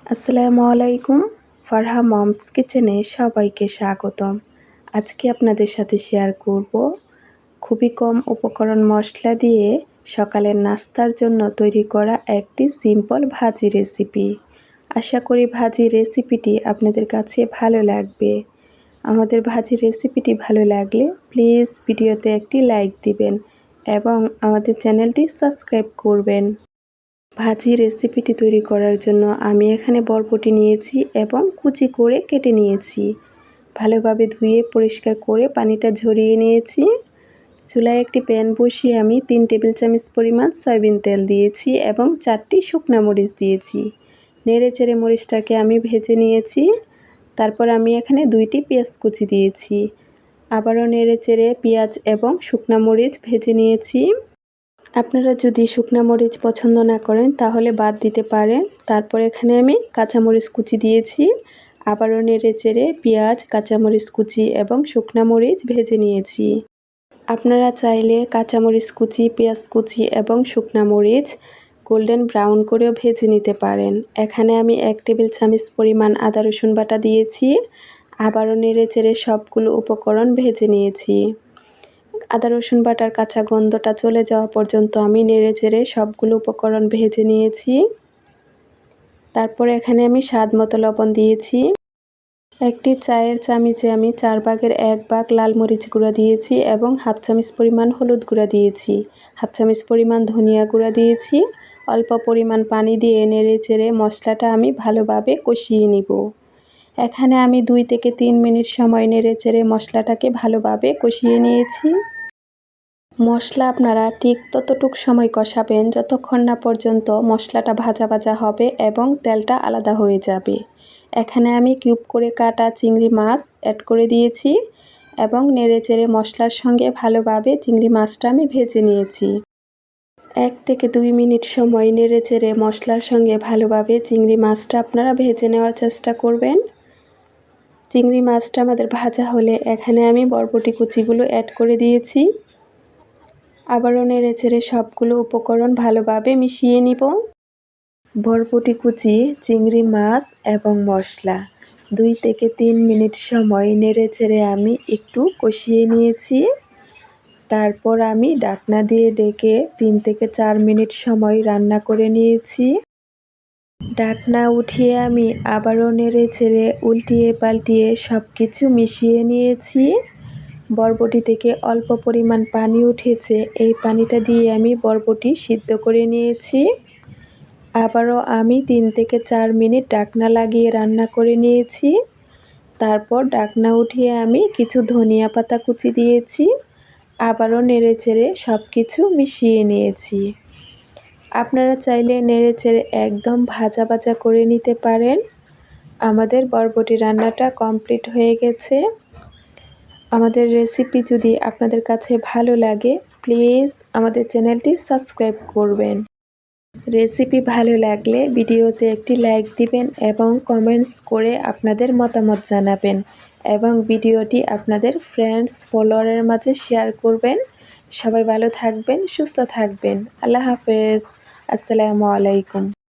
আসসালামু আলাইকুম। ফারহা মমস কিচেনে সবাইকে স্বাগতম। আজকে আপনাদের সাথে শেয়ার করব খুবই কম উপকরণ মশলা দিয়ে সকালের নাস্তার জন্য তৈরি করা একটি সিম্পল ভাজি রেসিপি। আশা করি ভাজি রেসিপিটি আপনাদের কাছে ভালো লাগবে। আমাদের ভাজি রেসিপিটি ভালো লাগলে প্লিজ ভিডিওতে একটি লাইক দিবেন এবং আমাদের চ্যানেলটি সাবস্ক্রাইব করবেন। ভাজি রেসিপিটি তৈরি করার জন্য আমি এখানে বরবটি নিয়েছি এবং কুচি করে কেটে নিয়েছি। ভালোভাবে ধুয়ে পরিষ্কার করে পানিটা ঝরিয়ে নিয়েছি। চুলায় একটি প্যান বসিয়ে আমি 3 টেবিল চামচ পরিমাণ সয়াবিন তেল দিয়েছি এবং 4টি শুকনা মরিচ দিয়েছি। নেড়ে চেড়ে মরিচটাকে আমি ভেজে নিয়েছি। তারপর আমি এখানে 2টি পেঁয়াজ কুচি দিয়েছি। আবারও নেড়ে চেড়ে পেঁয়াজ এবং শুকনা মরিচ ভেজে নিয়েছি। আপনারা যদি শুকনা মরিচ পছন্দ না করেন তাহলে বাদ দিতে পারেন। তারপর এখানে আমি কাঁচামরিচ কুচি দিয়েছি। আবারও নেড়ে চেড়ে পেঁয়াজ, কাঁচামরিচ কুচি এবং শুকনা মরিচ ভেজে নিয়েছি। আপনারা চাইলে কাঁচামরিচ কুচি, পেঁয়াজ কুচি এবং শুকনা মরিচ গোল্ডেন ব্রাউন করেও ভেজে নিতে পারেন। এখানে আমি 1 টেবিল চামচ পরিমাণ আদা রসুন বাটা দিয়েছি। আবারও নেড়ে চেড়ে সবগুলো উপকরণ ভেজে নিয়েছি। আদা রসুন বাটার কাঁচা গন্ধটা চলে যাওয়া পর্যন্ত আমি নেড়ে চেড়ে সবগুলো উপকরণ ভেজে নিয়েছি। তারপরে এখানে আমি স্বাদ মতো লবণ দিয়েছি। একটি চায়ের চামচে আমি 4 ভাগের 1 ভাগ লাল মরিচ গুঁড়া দিয়েছি এবং হাফ চামচ পরিমাণ হলুদ গুঁড়া দিয়েছি। হাফ চামচ পরিমাণ ধনিয়া গুঁড়া দিয়েছি। অল্প পরিমাণ পানি দিয়ে নেড়ে চেড়ে মশলাটা আমি ভালোভাবে কষিয়ে নিব। এখানে আমি 2 থেকে 3 মিনিট সময় নেড়ে চেড়ে মশলাটাকে ভালোভাবে কষিয়ে নিয়েছি। মশলা আপনারা ঠিক ততটুকু সময় কষাবেন যতক্ষণ না পর্যন্ত মশলাটা ভাজা ভাজা হবে এবং তেলটা আলাদা হয়ে যাবে। এখানে আমি কিউব করে কাটা চিংড়ি মাছ অ্যাড করে দিয়েছি এবং নেড়ে চেড়ে মশলার সঙ্গে ভালোভাবে চিংড়ি মাছটা আমি ভেজে নিয়েছি। 1 থেকে 2 মিনিট সময় নেড়ে চেড়ে মশলার সঙ্গে ভালোভাবে চিংড়ি মাছটা আপনারা ভেজে নেওয়ার চেষ্টা করবেন। চিংড়ি মাছটা আমাদের ভাজা হলে এখানে আমি বরবটি কুচিগুলো অ্যাড করে দিয়েছি। আবারও নেড়ে চেড়ে সবগুলো উপকরণ ভালোভাবে মিশিয়ে নিব। বরবটি কুচি, চিংড়ি মাছ এবং মশলা 2 থেকে 3 মিনিট সময় নেড়ে চেড়ে আমি একটু কষিয়ে নিয়েছি। তারপর আমি ঢাকনা দিয়ে ঢেকে 3 থেকে 4 মিনিট সময় রান্না করে নিয়েছি। ঢাকনা উঠিয়ে আমি আবারও নেড়ে চেড়ে উল্টিয়ে পাল্টিয়ে সব কিছু মিশিয়ে নিয়েছি। বরবটি থেকে অল্প পরিমাণ পানি উঠেছে, এই পানিটা দিয়ে আমি বরবটি সিদ্ধ করে নিয়েছি। আবারও আমি 3 থেকে 4 মিনিট ঢাকনা লাগিয়ে রান্না করে নিয়েছি। তারপর ঢাকনা উঠিয়ে আমি কিছু ধনিয়া পাতা কুচি দিয়েছি। আবারও নেড়ে চেড়ে সব কিছু মিশিয়ে নিয়েছি। আপনারা চাইলে নেড়ে চেড়ে একদম ভাজা ভাজা করে নিতে পারেন। আমাদের বরবটি রান্নাটা কমপ্লিট হয়ে গেছে। আমাদের রেসিপি যদি আপনাদের কাছে ভালো লাগে প্লিজ আমাদের চ্যানেলটি সাবস্ক্রাইব করবেন। রেসিপি ভালো লাগলে ভিডিওতে একটি লাইক দিবেন এবং কমেন্টস করে আপনাদের মতামত জানাবেন এবং ভিডিওটি আপনাদের ফ্রেন্ডস ফলোয়ারের মাঝে শেয়ার করবেন। সবাই ভালো থাকবেন, সুস্থ থাকবেন। আল্লাহ হাফেজ। আসসালামু আলাইকুম।